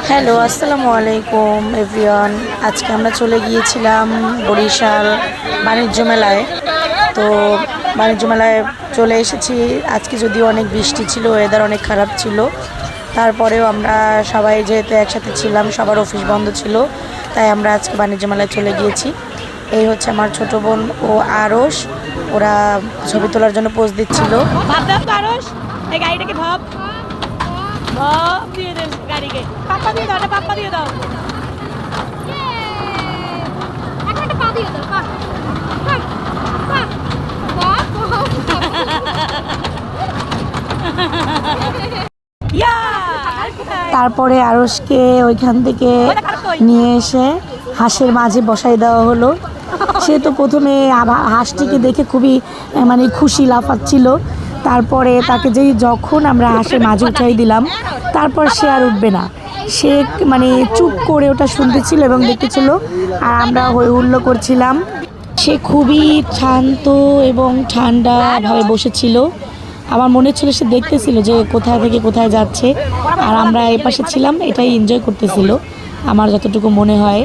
Hello, আসসালামু আলাইকুম everyone. আজকে আমরা চলে গিয়েছিলাম বরিশাল বাণিজ্য মেলায়। তো বাণিজ্য মেলায় চলে এসেছি। আজকে যদিও অনেক বৃষ্টি ছিল, ওয়েদার অনেক খারাপ ছিল, তারপরেও আমরা সবাই যেহেতু একসাথে ছিলাম, সবার অফিস বন্ধ ছিল, তাই আমরা আজকে বাণিজ্য মেলায় চলে গিয়েছি। এই হচ্ছে আমার ছোট বোন ও আরশ, ওরা ছবি তোলার জন্য পোজ দিচ্ছিল। তারপরে আরশকে ওইখান থেকে নিয়ে এসে হাঁসের মাঝে বসাই দেওয়া হলো। সে তো প্রথমে হাঁসটিকে দেখে খুবই মানে খুশি, লাফাচ্ছিল। তারপরে তাকে যখন আমরা হাঁসের মাঝে উঠাই দিলাম, তারপর সে আর উঠবে না। সে মানে চুপ করে ওটা শুনতেছিল এবং দেখতেছিল, আর আমরা হই হুল্লো করছিলাম। সে খুবই শান্ত এবং ঠান্ডাভাবে বসেছিল। আমার মনে হচ্ছিল সে দেখতেছিল যে কোথায় থেকে কোথায় যাচ্ছে, আর আমরা এই পাশে ছিলাম, এটাই এনজয় করতেছিল আমার যতটুকু মনে হয়।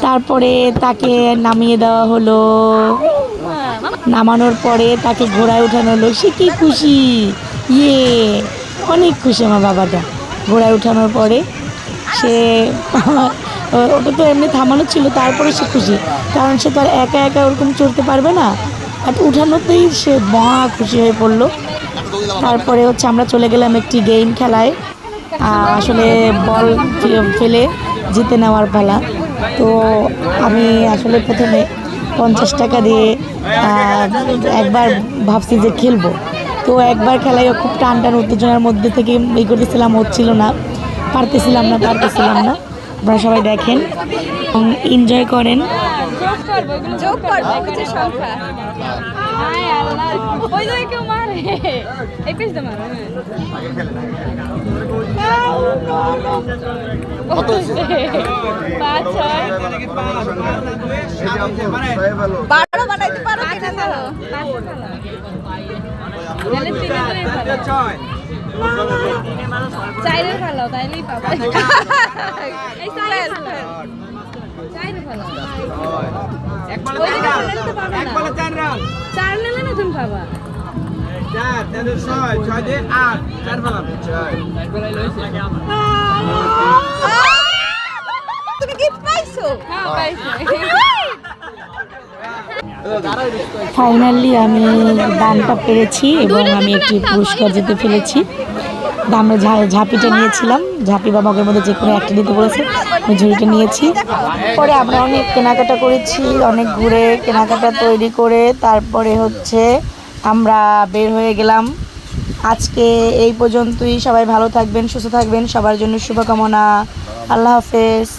তারপরে তাকে নামিয়ে দেওয়া হলো। নামানোর পরে তাকে ঘোড়ায় উঠানো হলো। সে কি খুশি, অনেক খুশি আমার বাবাটা। ঘোড়ায় উঠানোর পরে সে ওটা তো এমনি থামানো ছিল, তারপরে সে খুশি, কারণ সে তো আর একা একা ওরকম চড়তে পারবে না। আর উঠানোতেই সে মহা খুশি হয়ে পড়লো। তারপরে হচ্ছে আমরা চলে গেলাম একটি গেম খেলায়, আসলে বল ফেলে জিতে নেওয়ার পালা। তো আমি আসলে প্রথমে 50 টাকা দিয়ে একবার ভাবছি যে খেলবো। তো একবার খেলায় খুব টান উত্তেজনার মধ্যে থেকে এই করতেছিলাম, হচ্ছিল না, পারতেছিলাম না। আপনারা সবাই দেখেন, এনজয় করেন। চাইলে ভালো, তাইলেই পাবো। চার নেলে না তুমি পাবা। তুমি গিফট পাইছো? হ্যাঁ পাইছি। ফাইনালি আমি দামটা পেরেছি এবং আমি একটি পুরস্কার জিতে ফেলেছি। আমরা ঝাঁপিটা নিয়েছিলাম, ঝাঁপি বা মগের মধ্যে যে কোনো একটা নিতে বলেছে, আমি ঝুড়িটা নিয়েছি। পরে আমরা অনেক কেনাকাটা করেছি, অনেক ঘুরে কেনাকাটা তৈরি করে তারপরে হচ্ছে আমরা বের হয়ে গেলাম। আজকে এই পর্যন্তই। সবাই ভালো থাকবেন, সুস্থ থাকবেন, সবার জন্য শুভকামনা। আল্লাহ হাফেজ।